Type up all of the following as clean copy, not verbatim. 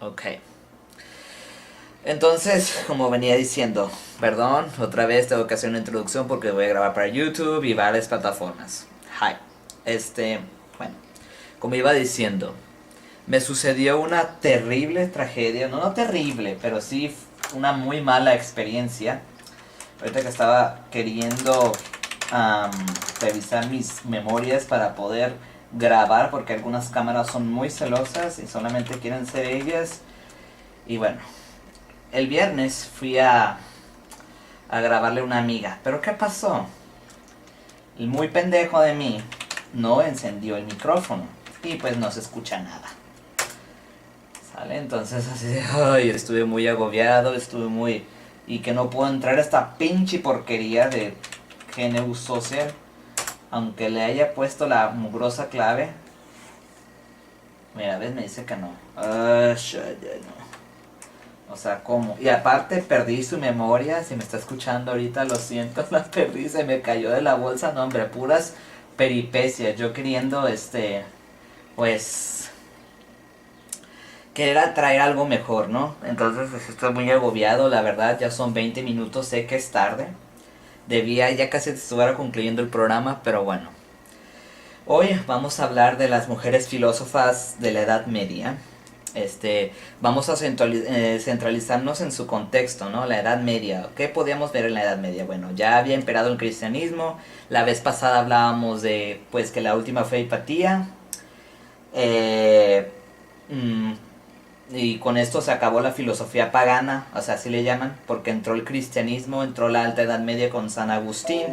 Ok. Entonces, como venía diciendo, perdón, otra vez tengo que hacer una introducción porque voy a grabar para YouTube y varias plataformas. Hi. Este, bueno, como iba diciendo, me sucedió una terrible tragedia, no terrible, pero sí una muy mala experiencia. Ahorita que estaba queriendo am, revisar mis memorias para poder grabar, porque algunas cámaras son muy celosas y solamente quieren ser ellas. Y bueno, el viernes fui a grabarle a una amiga. ¿Pero qué pasó? El muy pendejo de mí no encendió el micrófono y pues no se escucha nada. ¿Sale? Entonces así de, ay, estuve muy agobiado, estuve muy... Y que no puedo entrar a esta pinche porquería de GNU Social. Aunque le haya puesto la mugrosa clave. Mira, ves, me dice que no. Ah, no. O sea, ¿cómo? Y aparte perdí su memoria. Si me está escuchando ahorita, lo siento, la perdí. Se me cayó de la bolsa. No, hombre, puras peripecias. Yo queriendo, pues, querer atraer algo mejor, ¿no? Entonces pues, estoy muy agobiado, la verdad. Ya son 20 minutos, sé que es tarde. Debía, ya casi estuviera concluyendo el programa, pero bueno. Hoy vamos a hablar de las mujeres filósofas de la Edad Media. Vamos a centralizarnos en su contexto, ¿no? La Edad Media. ¿Qué podíamos ver en la Edad Media? Bueno, ya había imperado el cristianismo. La vez pasada hablábamos de, pues, que la última fue Hipatía. Eh, mm, y con esto se acabó la filosofía pagana, o sea, así le llaman, porque entró el cristianismo, entró la Alta Edad Media con San Agustín.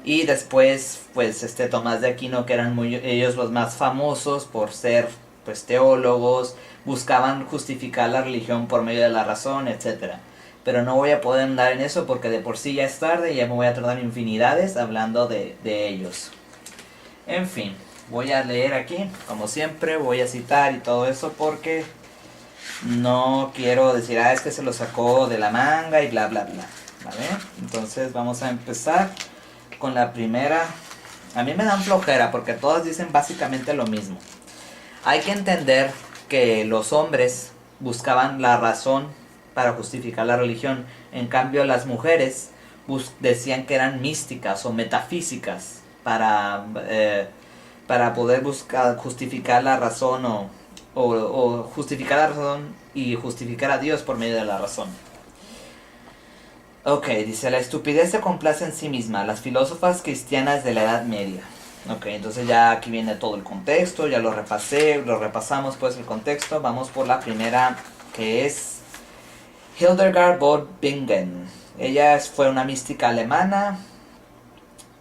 Y después, pues, Tomás de Aquino, que eran muy, ellos los más famosos por ser, pues, teólogos, buscaban justificar la religión por medio de la razón, etcétera. Pero no voy a poder andar en eso porque de por sí ya es tarde y ya me voy a tardar infinidades hablando de ellos. En fin, voy a leer aquí, como siempre, voy a citar y todo eso porque no quiero decir, es que se lo sacó de la manga y bla, bla, bla. ¿Vale? Entonces vamos a empezar con la primera. A mí me dan flojera porque todas dicen básicamente lo mismo. Hay que entender que los hombres buscaban la razón para justificar la religión. En cambio las mujeres decían que eran místicas o metafísicas para poder buscar justificar la razón o justificar la razón y justificar a Dios por medio de la razón. Ok, dice, la estupidez se complace en sí misma, las filósofas cristianas de la Edad Media. Ok, entonces ya aquí viene todo el contexto, ya lo repasamos pues el contexto. Vamos por la primera, que es Hildegard von Bingen. Ella fue una mística alemana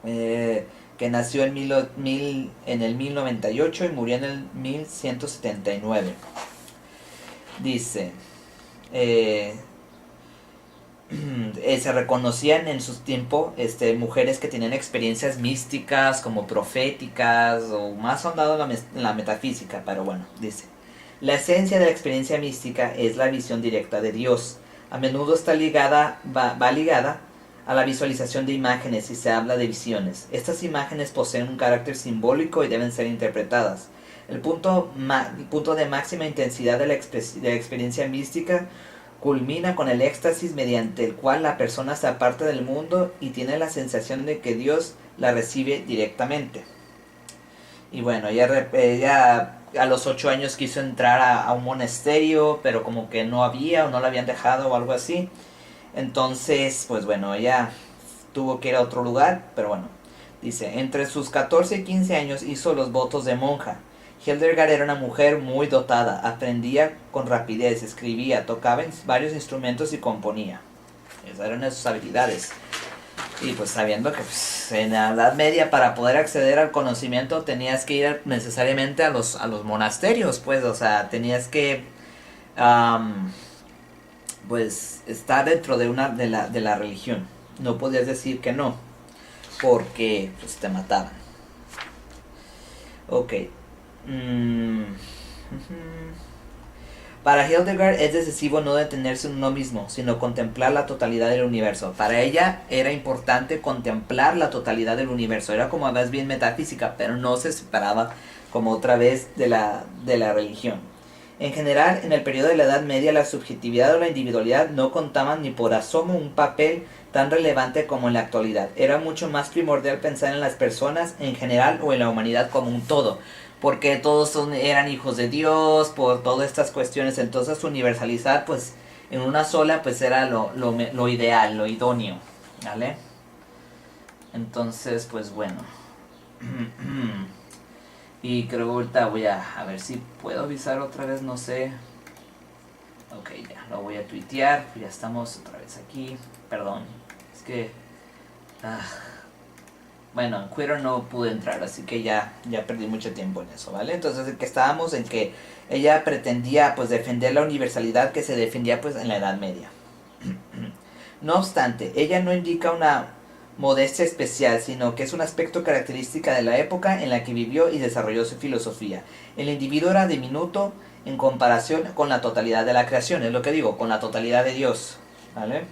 que nació en el 1098 y murió en el 1179. Dice, eh, se reconocían en su tiempo mujeres que tenían experiencias místicas como proféticas o más ahondado en la metafísica, pero bueno, dice, la esencia de la experiencia mística es la visión directa de Dios. A menudo va ligada a la visualización de imágenes y se habla de visiones. Estas imágenes poseen un carácter simbólico y deben ser interpretadas. El punto de máxima intensidad de la experiencia mística culmina con el éxtasis mediante el cual la persona se aparta del mundo y tiene la sensación de que Dios la recibe directamente. Y bueno, ella a los 8 años quiso entrar a un monasterio, pero como que no había o no la habían dejado o algo así. Entonces, pues bueno, ella tuvo que ir a otro lugar, pero bueno. Dice, entre sus 14 y 15 años hizo los votos de monja. Hildegard era una mujer muy dotada, aprendía con rapidez, escribía, tocaba varios instrumentos y componía. Esas eran sus habilidades. Y pues sabiendo que pues, en la Edad Media para poder acceder al conocimiento tenías que ir necesariamente a los monasterios, pues, o sea, tenías que pues estar dentro de la religión. No podías decir que no, porque pues te mataban. Ok. Mm. Para Hildegard es decisivo no detenerse en uno mismo, sino contemplar la totalidad del universo. Para ella era importante contemplar la totalidad del universo. Era como más bien metafísica, pero no se separaba como otra vez de la religión. En general, en el periodo de la Edad Media, la subjetividad o la individualidad no contaban ni por asomo un papel tan relevante como en la actualidad. Era mucho más primordial pensar en las personas en general o en la humanidad como un todo, porque eran hijos de Dios, por todas estas cuestiones. Entonces universalizar pues en una sola pues era lo ideal, lo idóneo, ¿vale? Entonces pues bueno. Y creo que ahorita voy a ver si puedo avisar otra vez, no sé. Ok, ya, lo voy a tuitear, ya estamos otra vez aquí. Perdón, es que... bueno, en Twitter no pude entrar, así que ya perdí mucho tiempo en eso, ¿vale? Entonces, en que estábamos en que ella pretendía pues defender la universalidad que se defendía pues en la Edad Media. No obstante, ella no indica una modestia especial, sino que es un aspecto característica de la época en la que vivió y desarrolló su filosofía. El individuo era diminuto en comparación con la totalidad de la creación, es lo que digo, con la totalidad de Dios, ¿vale?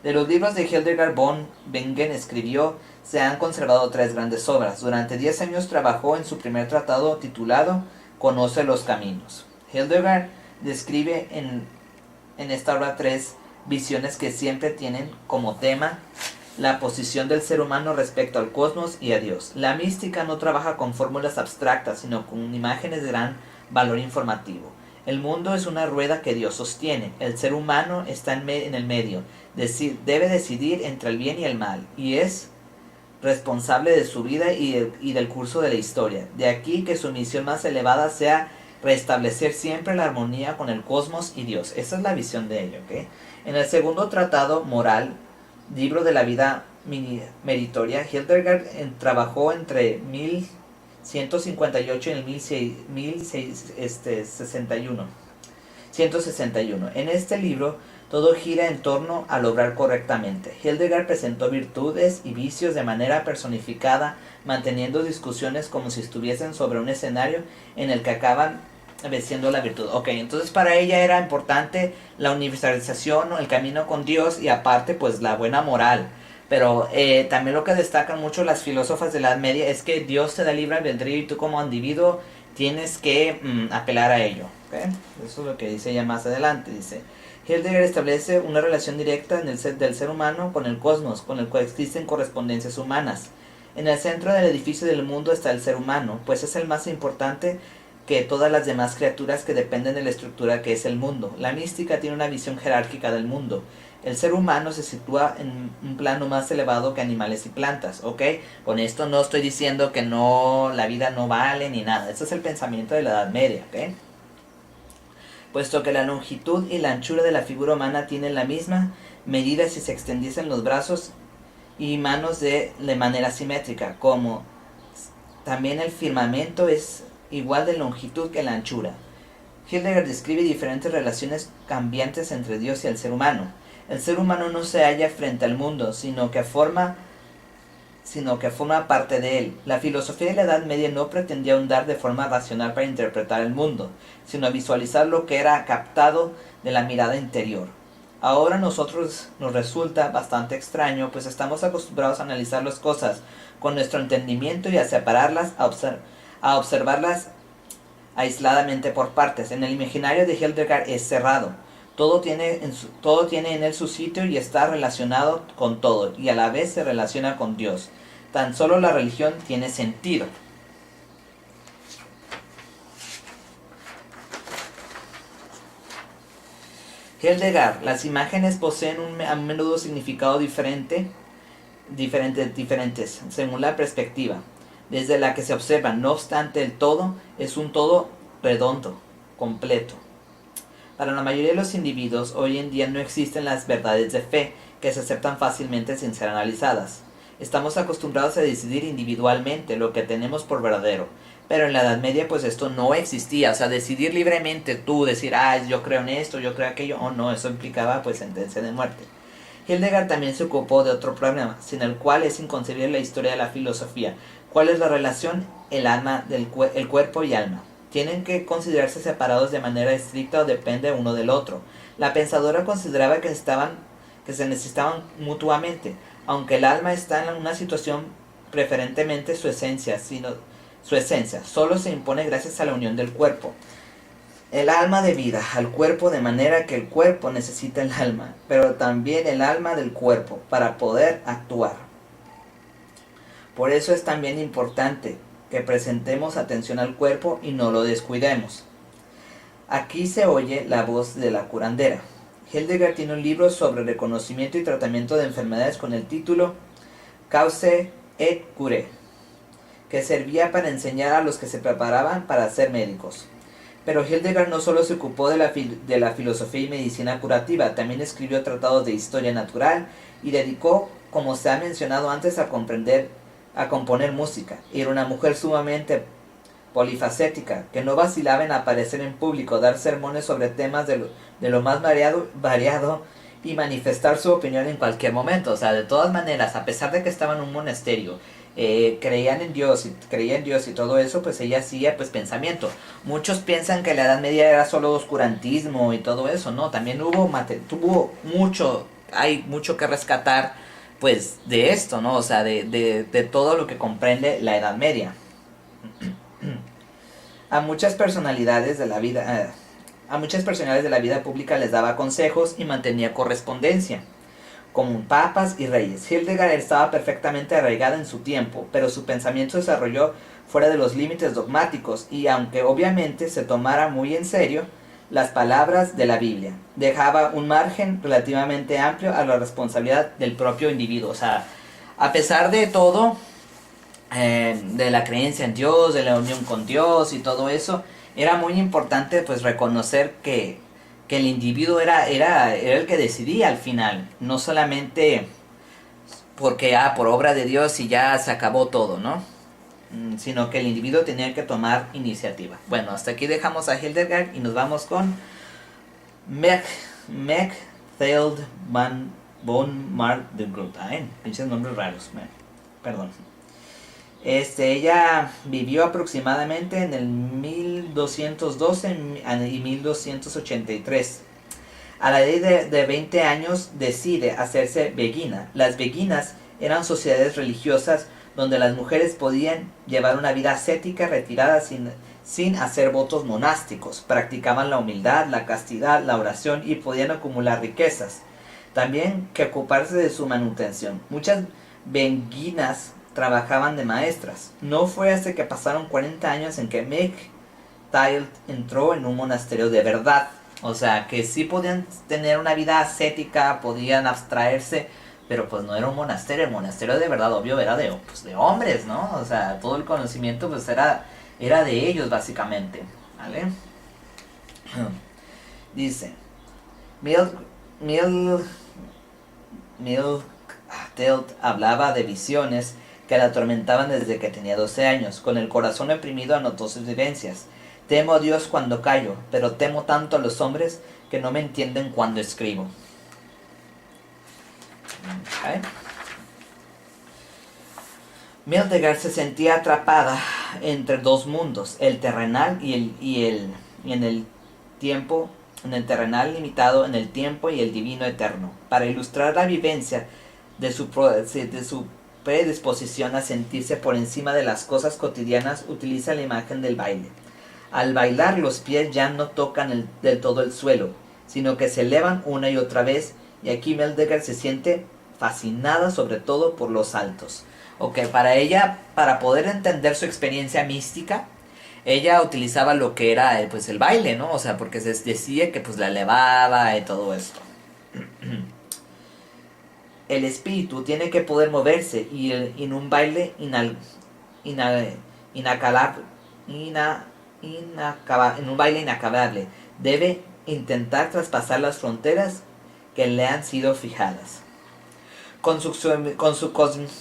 De los libros de Hildegard von Bingen escribió, se han conservado 3 grandes obras. Durante 10 años trabajó en su primer tratado titulado Conoce los caminos. Hildegard describe en esta obra 3 visiones que siempre tienen como tema la posición del ser humano respecto al cosmos y a Dios. La mística no trabaja con fórmulas abstractas, sino con imágenes de gran valor informativo. El mundo es una rueda que Dios sostiene. El ser humano está en el medio. Debe decidir entre el bien y el mal, y es responsable de su vida y del curso de la historia. De aquí que su misión más elevada sea restablecer siempre la armonía con el cosmos y Dios. Esa es la visión de ello, ¿ok? En el segundo tratado moral, libro de la vida meritoria, Hildegard trabajó entre 1158 y el 161. En este libro todo gira en torno al obrar correctamente. Hildegard presentó virtudes y vicios de manera personificada, manteniendo discusiones como si estuviesen sobre un escenario en el que acaban venciendo la virtud. Ok, entonces para ella era importante la universalización, el camino con Dios y aparte pues la buena moral. Pero también lo que destacan mucho las filósofas de la Edad Media es que Dios te da libre albedrío y tú como individuo tienes que apelar a ello. ¿Okay? Eso es lo que dice ella más adelante. Dice, Hildegard establece una relación directa del ser humano con el cosmos, con el cual existen correspondencias humanas. En el centro del edificio del mundo está el ser humano, pues es el más importante que todas las demás criaturas que dependen de la estructura que es el mundo. La mística tiene una visión jerárquica del mundo. El ser humano se sitúa en un plano más elevado que animales y plantas, ¿ok? Con esto no estoy diciendo que no, la vida no vale ni nada. Ese es el pensamiento de la Edad Media, ¿ok? Puesto que la longitud y la anchura de la figura humana tienen la misma medida si se extendiesen los brazos y manos de manera simétrica, como también el firmamento es igual de longitud que la anchura. Hildegard describe diferentes relaciones cambiantes entre Dios y el ser humano. El ser humano no se halla frente al mundo, sino que forma parte de él. La filosofía de la Edad Media no pretendía ahondar de forma racional para interpretar el mundo, sino visualizar lo que era captado de la mirada interior. Ahora a nosotros nos resulta bastante extraño, pues estamos acostumbrados a analizar las cosas con nuestro entendimiento y a separarlas, a observarlas aisladamente por partes. En el imaginario de Hildegard es cerrado. Todo tiene en él su sitio y está relacionado con todo, y a la vez se relaciona con Dios. Tan solo la religión tiene sentido. Hildegard, las imágenes poseen a menudo significado diferentes según la perspectiva desde la que se observan. No obstante, el todo es un todo redondo, completo. Para la mayoría de los individuos, hoy en día no existen las verdades de fe que se aceptan fácilmente sin ser analizadas. Estamos acostumbrados a decidir individualmente lo que tenemos por verdadero, pero en la Edad Media pues esto no existía. O sea, decidir libremente tú, decir, yo creo en esto, yo creo en aquello, o no, eso implicaba pues sentencia de muerte. Hildegard también se ocupó de otro problema, sin el cual es inconcebible la historia de la filosofía. ¿Cuál es la relación el cuerpo y alma? ¿Tienen que considerarse separados de manera estricta o depende uno del otro? La pensadora consideraba que se necesitaban mutuamente, aunque el alma está en una situación preferentemente su esencia solo se impone gracias a la unión del cuerpo. El alma de vida al cuerpo, de manera que el cuerpo necesita el alma, pero también el alma del cuerpo para poder actuar. Por eso es también importante que prestemos atención al cuerpo y no lo descuidemos. Aquí se oye la voz de la curandera. Hildegard tiene un libro sobre reconocimiento y tratamiento de enfermedades con el título Cause et Cure, que servía para enseñar a los que se preparaban para ser médicos. Pero Hildegard no solo se ocupó de la filosofía y medicina curativa, también escribió tratados de historia natural y dedicó, como se ha mencionado antes, a componer música. Era una mujer sumamente polifacética, que no vacilaba en aparecer en público, dar sermones sobre temas de lo más variado y manifestar su opinión en cualquier momento. O sea, de todas maneras, a pesar de que estaba en un monasterio, creía en Dios y todo eso, pues ella hacía pues pensamiento. Muchos piensan que la Edad Media era solo oscurantismo y todo eso, no, también hay mucho que rescatar pues de esto, ¿no? O sea, de todo lo que comprende la Edad Media. A muchas personalidades de la vida pública les daba consejos y mantenía correspondencia, como papas y reyes. Hildegard estaba perfectamente arraigada en su tiempo, pero su pensamiento se desarrolló fuera de los límites dogmáticos y, aunque obviamente se tomara muy en serio las palabras de la Biblia, dejaba un margen relativamente amplio a la responsabilidad del propio individuo. O sea, a pesar de todo, de la creencia en Dios, de la unión con Dios y todo eso, era muy importante pues reconocer que el individuo era el que decidía al final, no solamente porque por obra de Dios y ya se acabó todo, ¿no? Sino que el individuo tenía que tomar iniciativa. Bueno, hasta aquí dejamos a Hildegard y nos vamos con Mechthild von Mardegroot. Pinches nombres raros, perdón. Ella vivió aproximadamente en el 1212 y 1283. A la edad de 20 años decide hacerse beguina. Las beguinas eran sociedades religiosas donde las mujeres podían llevar una vida ascética retirada sin hacer votos monásticos. Practicaban la humildad, la castidad, la oración y podían acumular riquezas. También que ocuparse de su manutención. Muchas beguinas trabajaban de maestras. No fue hasta que pasaron 40 años en que Mechthild entró en un monasterio de verdad. O sea, que sí podían tener una vida ascética, podían abstraerse, pero pues no era un monasterio. El monasterio de verdad, obvio, era de hombres, ¿no? O sea, todo el conocimiento pues era de ellos básicamente, ¿vale? Dice, Mechthild hablaba de visiones que la atormentaban desde que tenía 12 años. Con el corazón oprimido anotó sus vivencias. Temo a Dios cuando callo, pero temo tanto a los hombres que no me entienden cuando escribo. Okay. Hildegard se sentía atrapada entre dos mundos, el terrenal en el terrenal limitado, en el tiempo y el divino eterno. Para ilustrar la vivencia de su predisposición a sentirse por encima de las cosas cotidianas, utiliza la imagen del baile. Al bailar, los pies ya no tocan del todo el suelo, sino que se elevan una y otra vez, y aquí Hildegard se siente fascinada sobre todo por los saltos. Ok, para ella, para poder entender su experiencia mística, ella utilizaba lo que era pues el baile, ¿no? O sea, porque se decía que pues la elevaba y todo esto. El espíritu tiene que poder moverse y en un baile inacabable debe intentar traspasar las fronteras que le han sido fijadas. Con su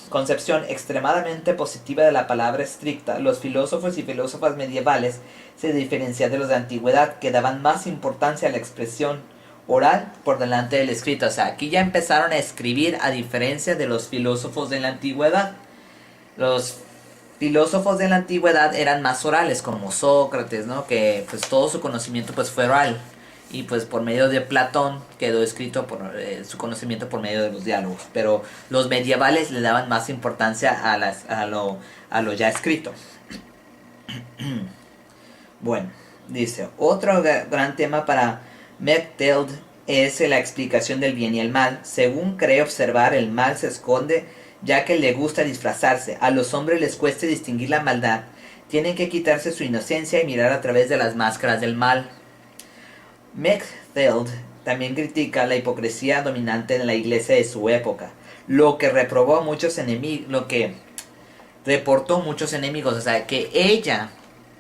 concepción extremadamente positiva de la palabra estricta, los filósofos y filósofas medievales se diferencian de los de antigüedad, que daban más importancia a la expresión oral por delante del escrito. O sea, aquí ya empezaron a escribir, a diferencia de los filósofos de la antigüedad. Los filósofos de la antigüedad eran más orales, como Sócrates, ¿no? Que pues todo su conocimiento pues fue oral. Y pues por medio de Platón quedó escrito su conocimiento por medio de los diálogos. Pero los medievales le daban más importancia a lo ya escrito. Bueno, Dice, otro gran tema para Mechtild es la explicación del bien y el mal. Según cree observar, el mal se esconde ya que le gusta disfrazarse. A los hombres les cuesta distinguir la maldad. Tienen que quitarse su inocencia y mirar a través de las máscaras del mal. Mechtild también critica la hipocresía dominante en la iglesia de su época, lo que reprobó a muchos enemigos, lo que reportó muchos enemigos. O sea, que ella,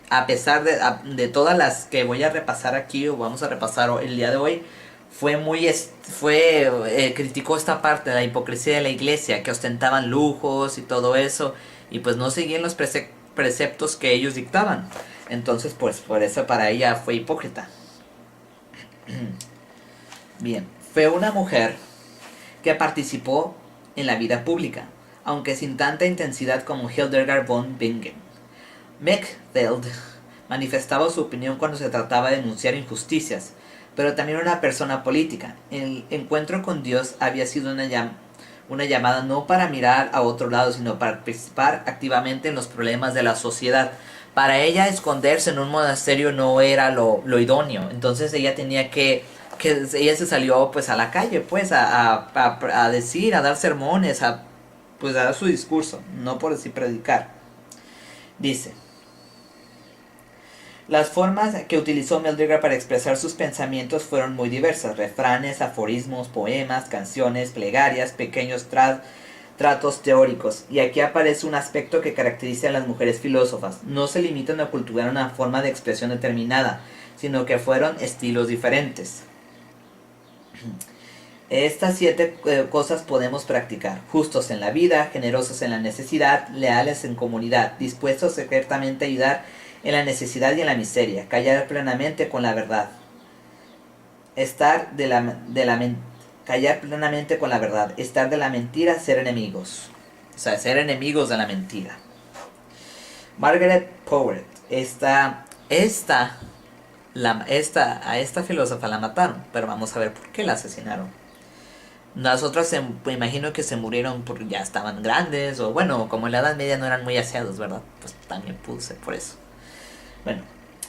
a pesar de todas las que voy a repasar aquí, o vamos a repasar el día de hoy, criticó esta parte de la hipocresía de la iglesia, que ostentaban lujos y todo eso, y pues no seguían los preceptos que ellos dictaban. Entonces, pues por eso para ella fue hipócrita. Bien, fue una mujer que participó en la vida pública, aunque sin tanta intensidad como Hildegard von Bingen. Mechtild manifestaba su opinión cuando se trataba de denunciar injusticias, pero también era una persona política. El encuentro con Dios había sido una llamada no para mirar a otro lado, sino para participar activamente en los problemas de la sociedad. Para ella, esconderse en un monasterio no era lo idóneo. Entonces ella tenía que ella se salió pues a la calle, pues a decir, a dar sermones, pues a dar su discurso, no por decir predicar. Dice, las formas que utilizó Mildegard para expresar sus pensamientos fueron muy diversas: refranes, aforismos, poemas, canciones, plegarias, pequeños tratos teóricos. Y aquí aparece un aspecto que caracteriza a las mujeres filósofas: no se limitan a cultivar una forma de expresión determinada, sino que fueron estilos diferentes. Estas 7 cosas podemos practicar: justos en la vida, generosos en la necesidad, leales en comunidad, dispuestos secretamente a ayudar en la necesidad y en la miseria, callar plenamente con la verdad, callar plenamente con la verdad, estar de la mentira, ser enemigos. O sea, ser enemigos de la mentira. Margaret Power, a esta filósofa la mataron, pero vamos a ver por qué la asesinaron. Las otras me imagino que se murieron porque ya estaban grandes, o bueno, como en la Edad Media no eran muy aseados, ¿verdad? Pues también pudo ser por eso. Bueno,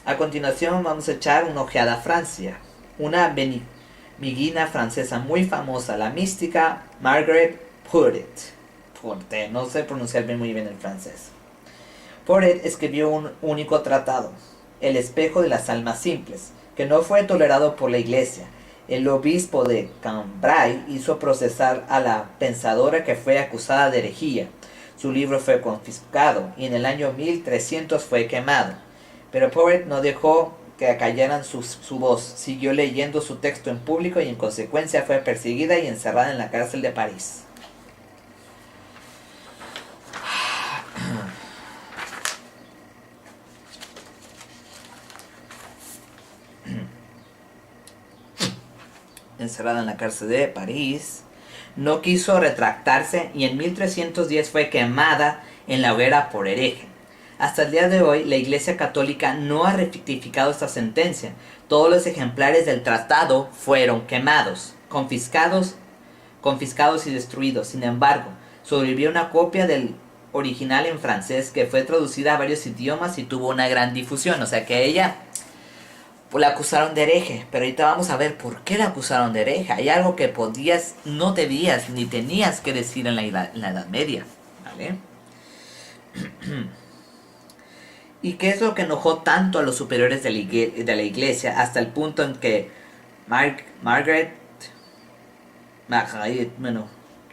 a continuación vamos a echar una ojeada a Francia. Una beniguina francesa muy famosa, la mística Margaret Porete. No sé pronunciar muy bien el francés. Porete escribió un único tratado, El espejo de las almas simples, que no fue tolerado por la iglesia. El obispo de Cambrai hizo procesar a la pensadora, que fue acusada de herejía. Su libro fue confiscado y en el año 1300 fue quemado. Pero Porete no dejó que acallaran su voz. Siguió leyendo su texto en público y en consecuencia fue perseguida y encerrada en la cárcel de París. Encerrada en la cárcel de París, no quiso retractarse y en 1310 fue quemada en la hoguera por hereje. Hasta el día de hoy, la Iglesia Católica no ha rectificado esta sentencia. Todos los ejemplares del tratado fueron quemados, confiscados y destruidos. Sin embargo, sobrevivió una copia del original en francés que fue traducida a varios idiomas y tuvo una gran difusión. O sea que ella la acusaron de hereje, pero ahorita vamos a ver por qué la acusaron de hereje. Hay algo que no debías ni tenías que decir en la Edad Media, ¿vale? ¿Y qué es lo que enojó tanto a los superiores de la iglesia hasta el punto en que Margaret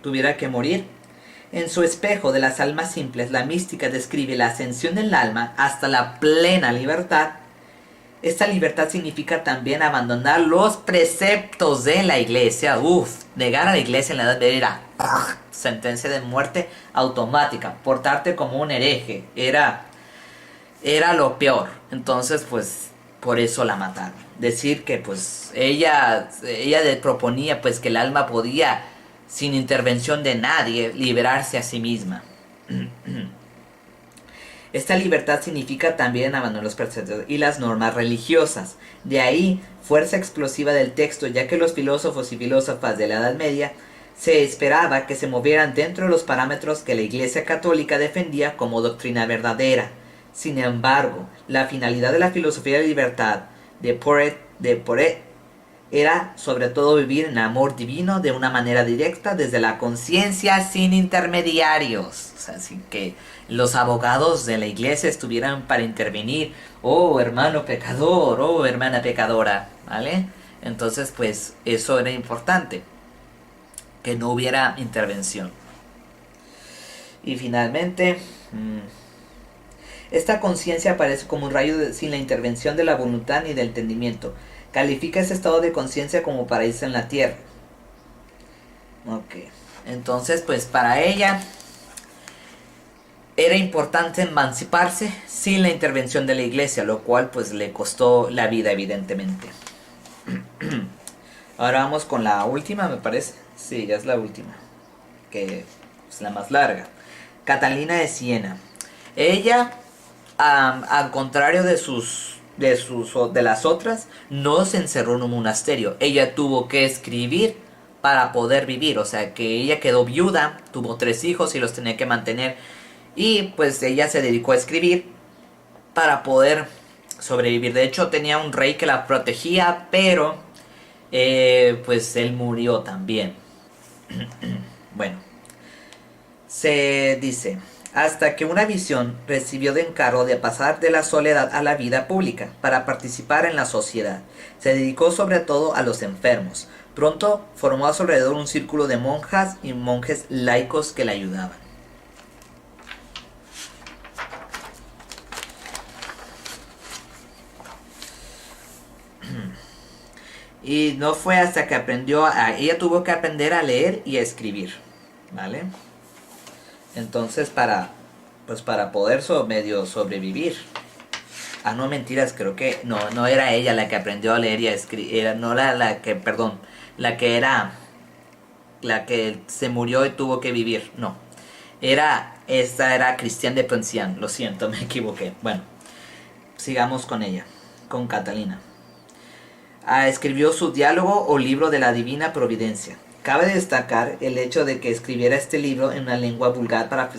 tuviera que morir? En su espejo de las almas simples, la mística describe la ascensión del alma hasta la plena libertad. Esta libertad significa también abandonar los preceptos de la iglesia. Negar a la iglesia en la Edad Media era sentencia de muerte automática. Portarte como un hereje era lo peor. Entonces, pues, por eso la mataron. Decir que, pues, ella proponía, pues, que el alma podía, sin intervención de nadie, liberarse a sí misma. Esta libertad significa también abandonar los preceptos y las normas religiosas. De ahí, fuerza explosiva del texto, ya que los filósofos y filósofas de la Edad Media se esperaba que se movieran dentro de los parámetros que la Iglesia Católica defendía como doctrina verdadera. Sin embargo, la finalidad de la filosofía de libertad de Poré era sobre todo vivir en amor divino de una manera directa desde la conciencia sin intermediarios. O sea, sin que los abogados de la iglesia estuvieran para intervenir. Oh, hermano pecador, oh, hermana pecadora, ¿vale? Entonces, pues eso era importante, que no hubiera intervención. Y finalmente, esta conciencia aparece como un rayo sin la intervención de la voluntad ni del entendimiento. Califica ese estado de conciencia como paraíso en la tierra. Ok. Entonces, pues para ella era importante emanciparse sin la intervención de la iglesia, lo cual pues le costó la vida, evidentemente. Ahora vamos con la última, me parece. Sí, ya es la última, que es la más larga. Catalina de Siena. Ella, al contrario de las otras, no se encerró en un monasterio. Ella tuvo que escribir para poder vivir. O sea que ella quedó viuda, tuvo 3 hijos y los tenía que mantener. Y pues ella se dedicó a escribir para poder sobrevivir. De hecho tenía un rey que la protegía, pero pues él murió también. Bueno, se dice: hasta que una visión recibió de encargo de pasar de la soledad a la vida pública para participar en la sociedad. Se dedicó sobre todo a los enfermos. Pronto formó a su alrededor un círculo de monjas y monjes laicos que la ayudaban. Y no fue hasta que ella tuvo que aprender a leer y a escribir, ¿vale? Entonces para poder medio sobrevivir. Ah, no, mentiras, creo que no era ella la que aprendió a leer y a escribir, no la que se murió y tuvo que vivir, no. Esta era Christiane de Poncian, lo siento, me equivoqué. Bueno, sigamos con ella, con Catalina. Escribió su diálogo o libro de la Divina Providencia. Cabe destacar el hecho de que escribiera este libro en una lengua vulgar para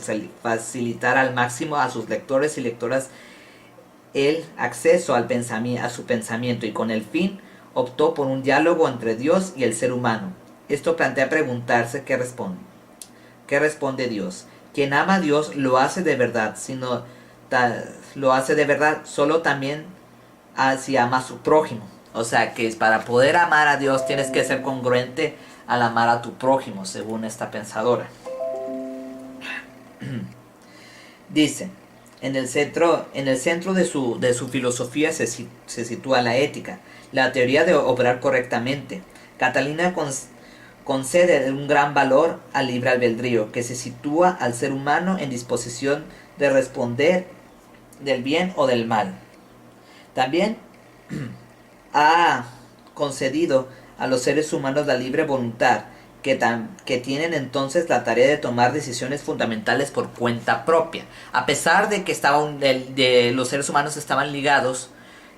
facilitar al máximo a sus lectores y lectoras el acceso a su pensamiento, y con el fin optó por un diálogo entre Dios y el ser humano. Esto plantea preguntarse qué responde. ¿Qué responde Dios? Quien ama a Dios lo hace de verdad, lo hace de verdad solo también si ama a su prójimo. O sea que para poder amar a Dios tienes que ser congruente al amar a tu prójimo, según esta pensadora. Dice: en el centro de su filosofía se sitúa la ética, la teoría de obrar correctamente. Catalina concede un gran valor al libre albedrío, que se sitúa al ser humano en disposición de responder del bien o del mal. También ha concedido a los seres humanos la libre voluntad, que tienen entonces la tarea de tomar decisiones fundamentales por cuenta propia. A pesar de que los seres humanos estaban ligados,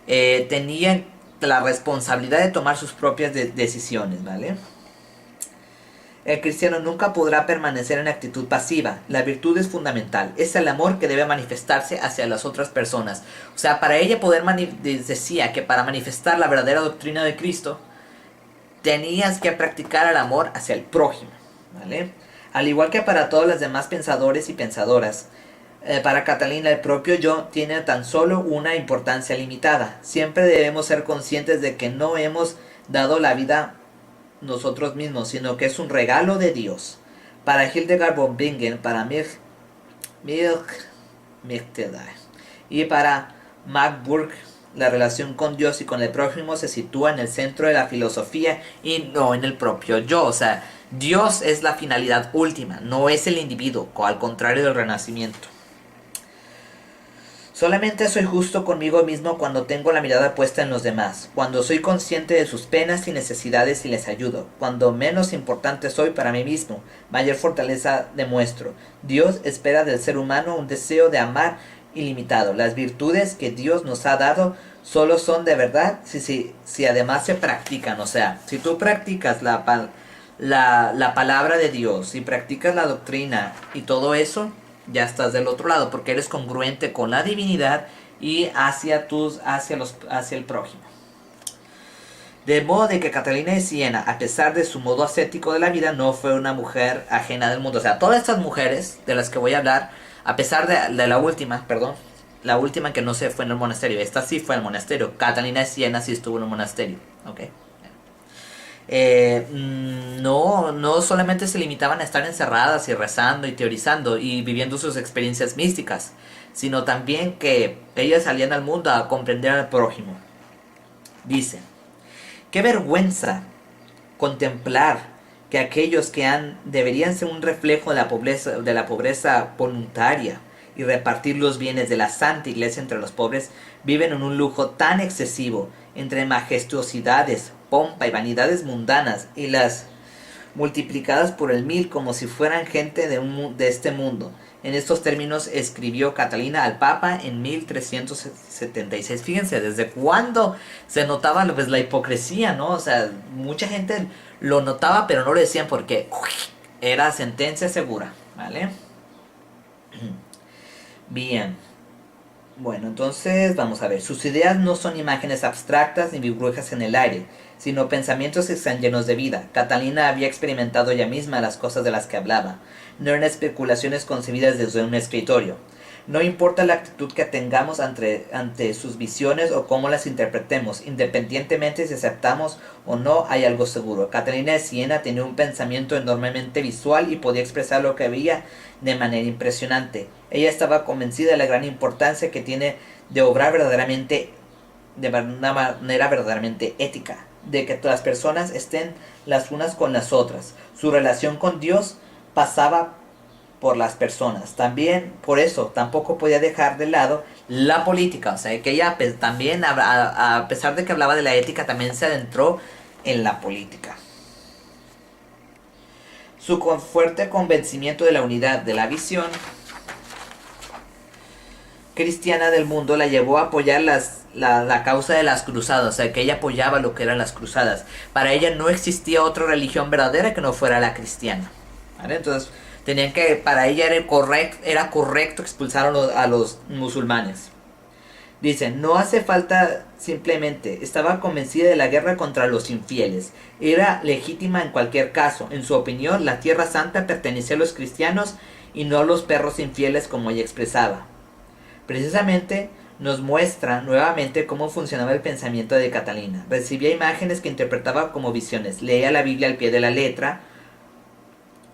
tenían la responsabilidad de tomar sus propias decisiones, ¿vale? El cristiano nunca podrá permanecer en actitud pasiva. La virtud es fundamental. Es el amor que debe manifestarse hacia las otras personas. O sea, para ella decía que para manifestar la verdadera doctrina de Cristo, tenías que practicar el amor hacia el prójimo, ¿vale? Al igual que para todos los demás pensadores y pensadoras, para Catalina el propio yo tiene tan solo una importancia limitada. Siempre debemos ser conscientes de que no hemos dado la vida nosotros mismos, sino que es un regalo de Dios. Para Hildegard von Bingen, para y para Magburg, la relación con Dios y con el prójimo se sitúa en el centro de la filosofía y no en el propio yo. O sea, Dios es la finalidad última, no es el individuo, al contrario del Renacimiento. Solamente soy justo conmigo mismo cuando tengo la mirada puesta en los demás, cuando soy consciente de sus penas y necesidades y les ayudo. Cuando menos importante soy para mí mismo, mayor fortaleza demuestro. Dios espera del ser humano un deseo de amar ilimitado. Las virtudes que Dios nos ha dado solo son de verdad si además se practican. O sea, si tú practicas la palabra de Dios, si practicas la doctrina y todo eso, ya estás del otro lado, porque eres congruente con la divinidad y hacia el prójimo. De modo de que Catalina de Siena, a pesar de su modo ascético de la vida, no fue una mujer ajena del mundo. O sea, todas estas mujeres de las que voy a hablar, a pesar de la última, perdón, la última que no se fue en el monasterio, esta sí fue en el monasterio. Catalina de Siena sí estuvo en el monasterio, ¿ok? No solamente se limitaban a estar encerradas y rezando y teorizando y viviendo sus experiencias místicas, sino también que ellas salían al mundo a comprender al prójimo. Dice: qué vergüenza contemplar que aquellos que deberían ser un reflejo de la pobreza voluntaria y repartir los bienes de la Santa Iglesia entre los pobres, viven en un lujo tan excesivo, entre majestuosidades, pompa y vanidades mundanas, y las multiplicadas por el 1000 como si fueran gente de este mundo. En estos términos escribió Catalina al Papa en 1376. Fíjense, desde cuándo se notaba pues, la hipocresía, ¿no? O sea, mucha gente lo notaba, pero no lo decían porque era sentencia segura, ¿vale? Bien. Bueno, entonces vamos a ver. Sus ideas no son imágenes abstractas ni burbujas en el aire, sino pensamientos que están llenos de vida. Catalina había experimentado ella misma las cosas de las que hablaba. No eran especulaciones concebidas desde un escritorio. No importa la actitud que tengamos ante sus visiones o cómo las interpretemos, independientemente si aceptamos o no, hay algo seguro. Catalina de Siena tenía un pensamiento enormemente visual y podía expresar lo que veía de manera impresionante. Ella estaba convencida de la gran importancia que tiene de obrar de una manera verdaderamente ética, de que todas las personas estén las unas con las otras. Su relación con Dios pasaba por las personas. También por eso tampoco podía dejar de lado la política. O sea que ella también, a pesar de que hablaba de la ética, también se adentró en la política. Su fuerte convencimiento de la unidad de la visión cristiana del mundo la llevó a apoyar la causa de las cruzadas. O sea que ella apoyaba lo que eran las cruzadas. Para ella no existía otra religión verdadera que no fuera la cristiana, ¿vale? Entonces para ella era correcto expulsar a los musulmanes. Dice: no hace falta simplemente, estaba convencida de la guerra contra los infieles. Era legítima en cualquier caso. En su opinión, la Tierra Santa pertenecía a los cristianos y no a los perros infieles, como ella expresaba. Precisamente nos muestra nuevamente cómo funcionaba el pensamiento de Catalina. Recibía imágenes que interpretaba como visiones. Leía la Biblia al pie de la letra,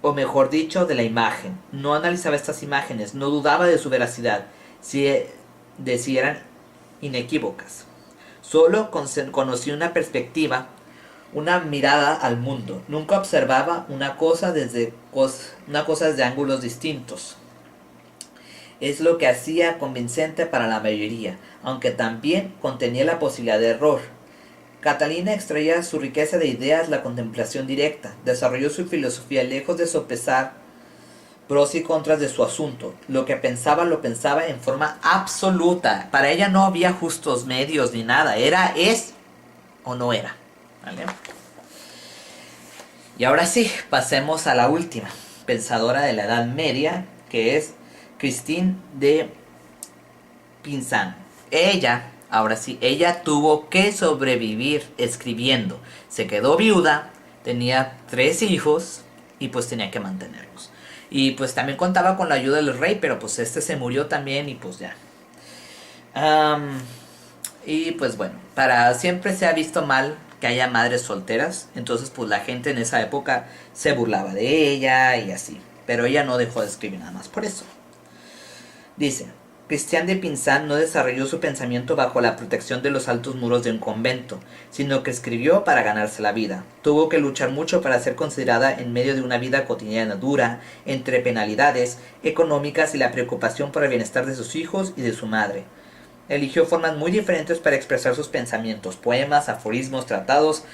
o mejor dicho, de la imagen. No analizaba estas imágenes, no dudaba de su veracidad, de si eran inequívocas. Solo conocía una perspectiva, una mirada al mundo. Nunca observaba una cosa desde ángulos distintos. Es lo que hacía convincente para la mayoría, aunque también contenía la posibilidad de error. Catalina extraía su riqueza de ideas la contemplación directa. Desarrolló su filosofía lejos de sopesar pros y contras de su asunto. Lo que pensaba lo pensaba en forma absoluta. Para ella no había justos medios ni nada. Es o no era. ¿Vale? Y ahora sí, pasemos a la última pensadora de la Edad Media, que es Christine de Pisan. Ella tuvo que sobrevivir escribiendo. Se quedó viuda, tenía 3 hijos y pues tenía que mantenerlos. Y pues también contaba con la ayuda del rey, pero pues se murió también y pues ya. Y pues bueno, siempre se ha visto mal que haya madres solteras. Entonces pues la gente en esa época se burlaba de ella y así. Pero ella no dejó de escribir nada más por eso. Dice: Christian de Pisan no desarrolló su pensamiento bajo la protección de los altos muros de un convento, sino que escribió para ganarse la vida. Tuvo que luchar mucho para ser considerada en medio de una vida cotidiana dura, entre penalidades económicas y la preocupación por el bienestar de sus hijos y de su madre. Eligió formas muy diferentes para expresar sus pensamientos: poemas, aforismos, tratados,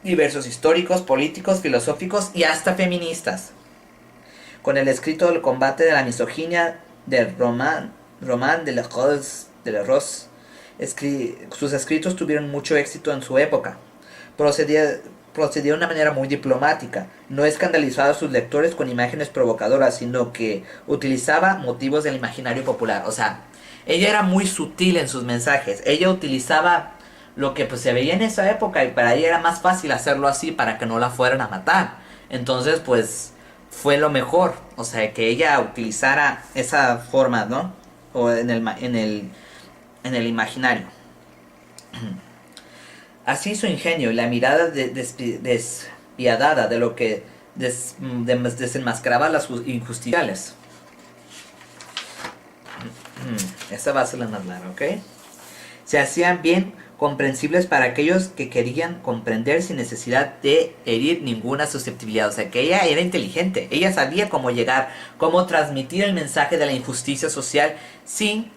diversos históricos, políticos, filosóficos y hasta feministas. Con el escrito del combate de la misoginia del Roman de la Rose, sus escritos tuvieron mucho éxito en su época. procedía de una manera muy diplomática. No escandalizaba a sus lectores con imágenes provocadoras, sino que utilizaba motivos del imaginario popular. O sea, ella era muy sutil en sus mensajes. Ella utilizaba lo que pues se veía en esa época y para ella era más fácil hacerlo así para que no la fueran a matar. Entonces, pues fue lo mejor. O sea, que ella utilizara esa forma, ¿no? O en el imaginario. Así su ingenio y la mirada despiadada de lo que desenmascaraba las injusticiales. Esta va a ser la más larga, ¿ok? Se hacían bien comprensibles para aquellos que querían comprender sin necesidad de herir ninguna susceptibilidad. O sea, que ella era inteligente. Ella sabía cómo llegar, cómo transmitir el mensaje de la injusticia social sin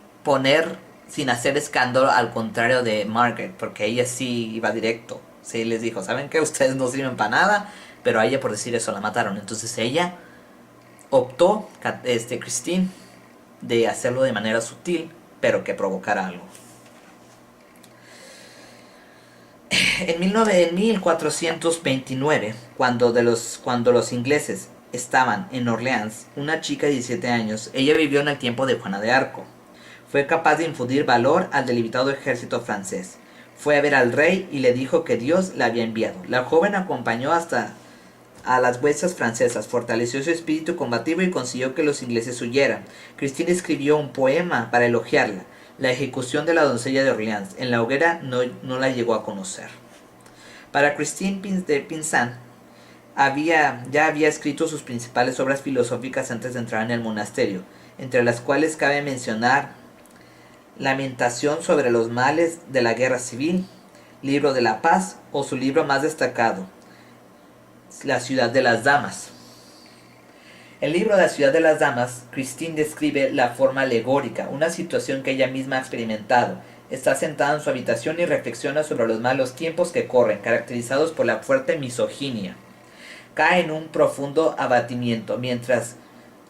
hacer escándalo, al contrario de Margaret, porque ella sí iba directo. Sí les dijo, ¿saben qué? Ustedes no sirven para nada, pero a ella por decir eso la mataron. Entonces ella optó, Christine, de hacerlo de manera sutil, pero que provocara algo. En 1429, cuando los ingleses estaban en Orleans, una chica de 17 años, ella vivió en el tiempo de Juana de Arco. Fue capaz de infundir valor al delimitado ejército francés. Fue a ver al rey y le dijo que Dios la había enviado. La joven acompañó hasta a las huestes francesas, fortaleció su espíritu combativo y consiguió que los ingleses huyeran. Christine escribió un poema para elogiarla, La ejecución de la doncella de Orleans. En la hoguera no la llegó a conocer. Para Christine de Pizan ya había escrito sus principales obras filosóficas antes de entrar en el monasterio, entre las cuales cabe mencionar Lamentación sobre los males de la guerra civil, Libro de la paz o su libro más destacado, La ciudad de las damas. El libro La ciudad de las damas, Christine describe la forma alegórica, una situación que ella misma ha experimentado. Está sentada en su habitación y reflexiona sobre los malos tiempos que corren, caracterizados por la fuerte misoginia. Cae en un profundo abatimiento. Mientras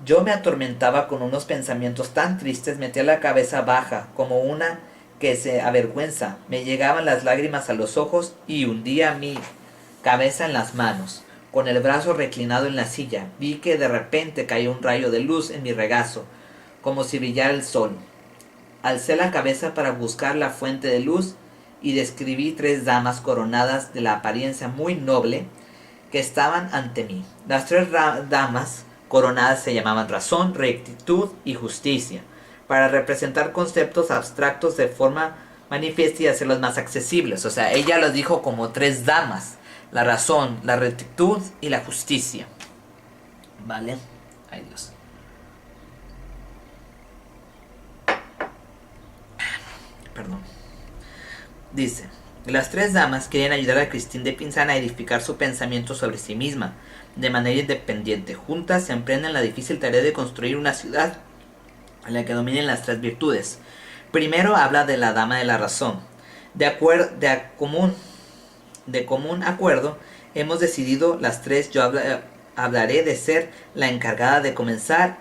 yo me atormentaba con unos pensamientos tan tristes, metía la cabeza baja, como una que se avergüenza. Me llegaban las lágrimas a los ojos y hundía mi cabeza en las manos. Con el brazo reclinado en la silla, vi que de repente cayó un rayo de luz en mi regazo, como si brillara el sol. Alcé la cabeza para buscar la fuente de luz y describí 3 damas coronadas de la apariencia muy noble que estaban ante mí. Las 3 damas coronadas se llamaban razón, rectitud y justicia, para representar conceptos abstractos de forma manifiesta y hacerlos más accesibles. O sea, ella los dijo como 3 damas: la razón, la rectitud y la justicia. ¿Vale? Ay Dios. Perdón. Dice, las 3 damas querían ayudar a Christine de Pizan a edificar su pensamiento sobre sí misma, de manera independiente. Juntas se emprenden la difícil tarea de construir una ciudad en la que dominen las 3 virtudes. Primero habla de la dama de la razón. De común acuerdo, hemos decidido las 3, hablaré de ser la encargada de comenzar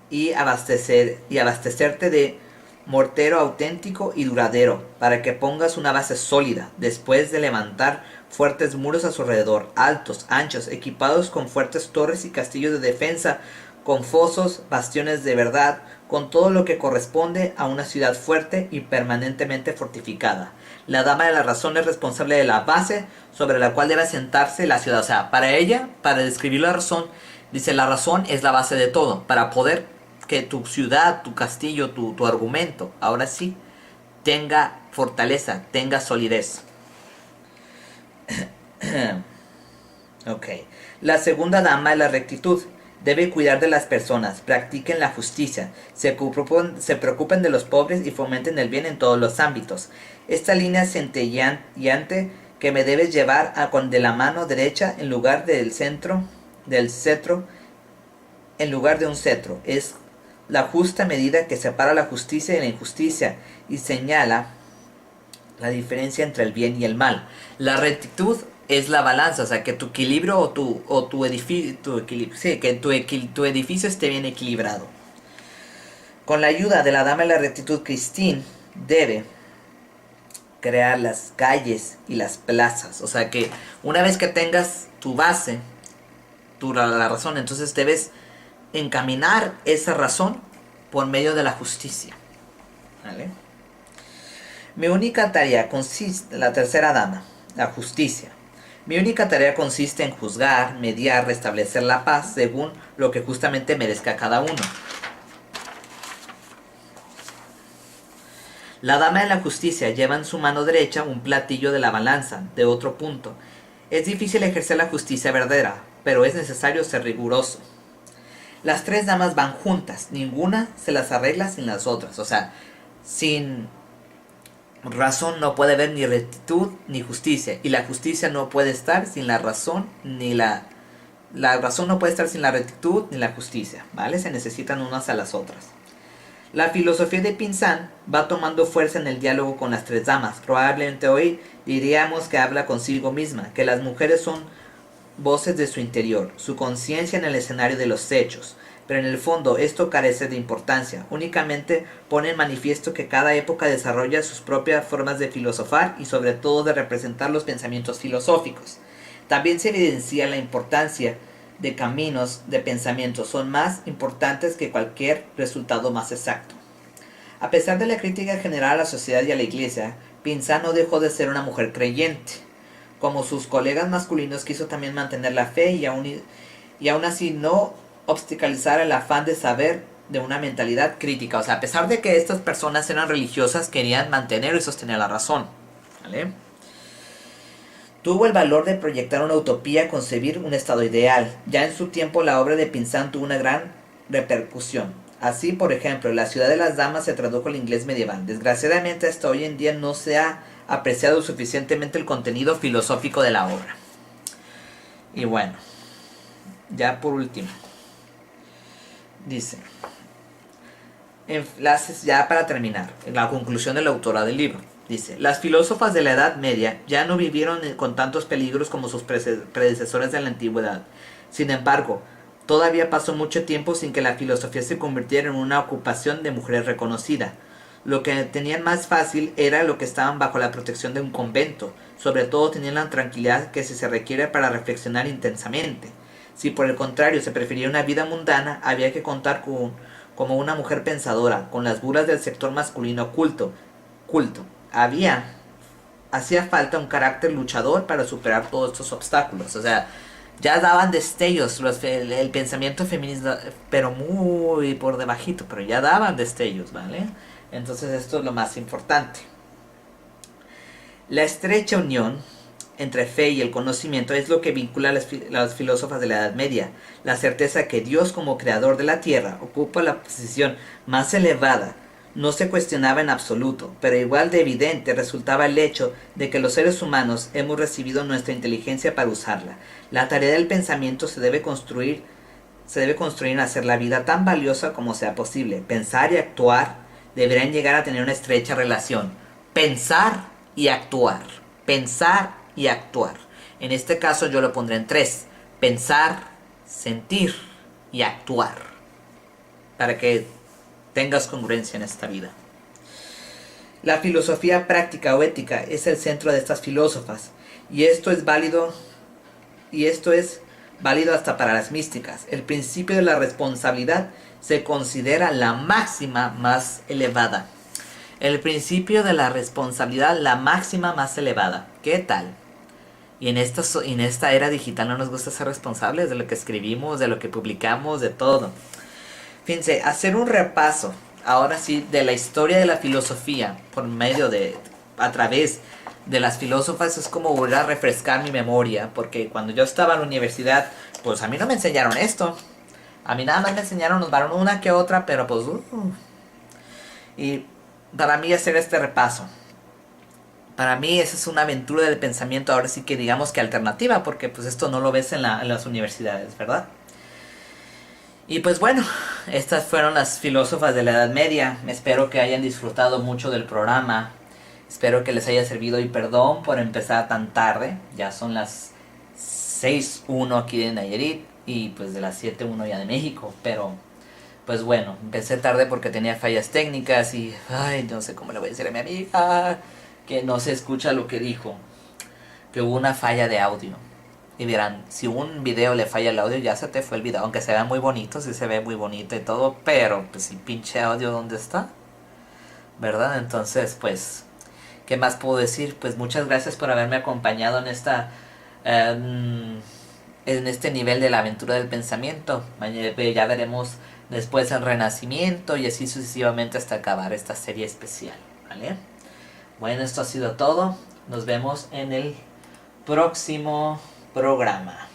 y abastecerte de mortero auténtico y duradero, para que pongas una base sólida, después de levantar fuertes muros a su alrededor, altos, anchos, equipados con fuertes torres y castillos de defensa, con fosos, bastiones de verdad, con todo lo que corresponde a una ciudad fuerte y permanentemente fortificada. La dama de la razón es responsable de la base sobre la cual debe sentarse la ciudad. O sea, para ella, para describir la razón, dice, la razón es la base de todo, para poder que tu ciudad, tu castillo, tu argumento, ahora sí, tenga fortaleza, tenga solidez. Ok. La segunda dama es la rectitud. Debe cuidar de las personas, practiquen la justicia, se preocupen de los pobres y fomenten el bien en todos los ámbitos. Esta línea centelleante que me debes llevar de la mano derecha en lugar del cetro, en lugar de un cetro, es la justa medida que separa la justicia y la injusticia y señala la diferencia entre el bien y el mal. La rectitud es la balanza, o sea, que tu equilibrio o tu edificio, que tu edificio esté bien equilibrado. Con la ayuda de la dama de la rectitud, Christine debe crear las calles y las plazas. O sea que una vez que tengas tu base, la razón, entonces debes encaminar esa razón por medio de la justicia. ¿Vale? Mi única tarea consiste, la tercera dama, la justicia. Mi única tarea consiste en juzgar, mediar, restablecer la paz según lo que justamente merezca cada uno. La dama de la justicia lleva en su mano derecha un platillo de la balanza, de otro punto. Es difícil ejercer la justicia verdadera, pero es necesario ser riguroso. Las tres damas van juntas, ninguna se las arregla sin las otras. O sea, sin razón no puede haber ni rectitud ni justicia. Y la justicia no puede estar sin la razón, ni la razón no puede estar sin la rectitud ni la justicia. ¿Vale? Se necesitan unas a las otras. La filosofía de Pinzán va tomando fuerza en el diálogo con las tres damas. Probablemente hoy diríamos que habla consigo misma, que las mujeres son voces de su interior, su conciencia en el escenario de los hechos. Pero en el fondo esto carece de importancia, únicamente pone en manifiesto que cada época desarrolla sus propias formas de filosofar y sobre todo de representar los pensamientos filosóficos. También se evidencia la importancia de caminos de pensamiento, son más importantes que cualquier resultado más exacto. A pesar de la crítica general a la sociedad y a la iglesia, Pinzán no dejó de ser una mujer creyente. Como sus colegas masculinos quiso también mantener la fe y aún así no obstaculizar el afán de saber de una mentalidad crítica. O sea, a pesar de que estas personas eran religiosas, querían mantener y sostener la razón. ¿Vale? Tuvo el valor de proyectar una utopía, concebir un estado ideal. Ya en su tiempo la obra de Pinzán tuvo una gran repercusión. Así, por ejemplo, La ciudad de las damas se tradujo al inglés medieval. Desgraciadamente hasta hoy en día no se ha apreciado suficientemente el contenido filosófico de la obra. Y bueno, ya por último, dice, ya para terminar, en la conclusión de la autora del libro, dice, las filósofas de la Edad Media ya no vivieron con tantos peligros como sus predecesores de la antigüedad. Sin embargo, todavía pasó mucho tiempo sin que la filosofía se convirtiera en una ocupación de mujeres reconocida. Lo que tenían más fácil era lo que estaban bajo la protección de un convento. Sobre todo tenían la tranquilidad que se requiere para reflexionar intensamente. Si por el contrario se prefería una vida mundana, había que contar como una mujer pensadora, con las burlas del sector masculino culto. Hacía falta un carácter luchador para superar todos estos obstáculos. O sea, ya daban destellos el pensamiento feminista, pero muy por debajito, pero ya daban destellos, ¿vale? Entonces esto es lo más importante. La estrecha unión entre fe y el conocimiento es lo que vincula a las filósofas de la Edad Media. La certeza que Dios como creador de la tierra ocupa la posición más elevada no se cuestionaba en absoluto, pero igual de evidente resultaba el hecho de que los seres humanos hemos recibido nuestra inteligencia para usarla. La tarea del pensamiento se debe construir en hacer la vida tan valiosa como sea posible. Pensar y actuar deberían llegar a tener una estrecha relación. Pensar y actuar. Pensar y actuar. En este caso yo lo pondré en 3. Pensar, sentir y actuar. Para que tengas congruencia en esta vida. La filosofía práctica o ética es el centro de estas filósofas. Y esto es válido hasta para las místicas. El principio de la responsabilidad se considera la máxima más elevada. El principio de la responsabilidad, la máxima más elevada. ¿Qué tal? Y en esta era digital no nos gusta ser responsables de lo que escribimos, de lo que publicamos, de todo. Fíjense, hacer un repaso, ahora sí, de la historia de la filosofía a través de las filósofas es como volver a refrescar mi memoria, porque cuando yo estaba en la universidad, pues a mí no me enseñaron esto. A mí nada más me enseñaron, nos daron una que otra, pero pues... Y para mí hacer este repaso, para mí esa es una aventura del pensamiento, ahora sí que digamos que alternativa, porque pues esto no lo ves en las universidades, ¿verdad? Y pues bueno, estas fueron las filósofas de la Edad Media. Espero que hayan disfrutado mucho del programa. Espero que les haya servido y perdón por empezar tan tarde. Ya son las 6:01 aquí de Nayarit y pues de las 7:01 ya de México. Pero pues bueno, empecé tarde porque tenía fallas técnicas y ay, no sé cómo le voy a decir a mi amiga. que no se escucha lo que dijo, que hubo una falla de audio. Y dirán, si un video le falla el audio, ya se te fue el video. Aunque se vea muy bonito, sí se ve muy bonito y todo, pero pues si pinche audio, ¿dónde está? ¿Verdad? Entonces, pues, ¿qué más puedo decir? Pues muchas gracias por haberme acompañado en en este nivel de la aventura del pensamiento. Ya veremos después el renacimiento y así sucesivamente hasta acabar esta serie especial, ¿vale? Bueno, esto ha sido todo. Nos vemos en el próximo programa.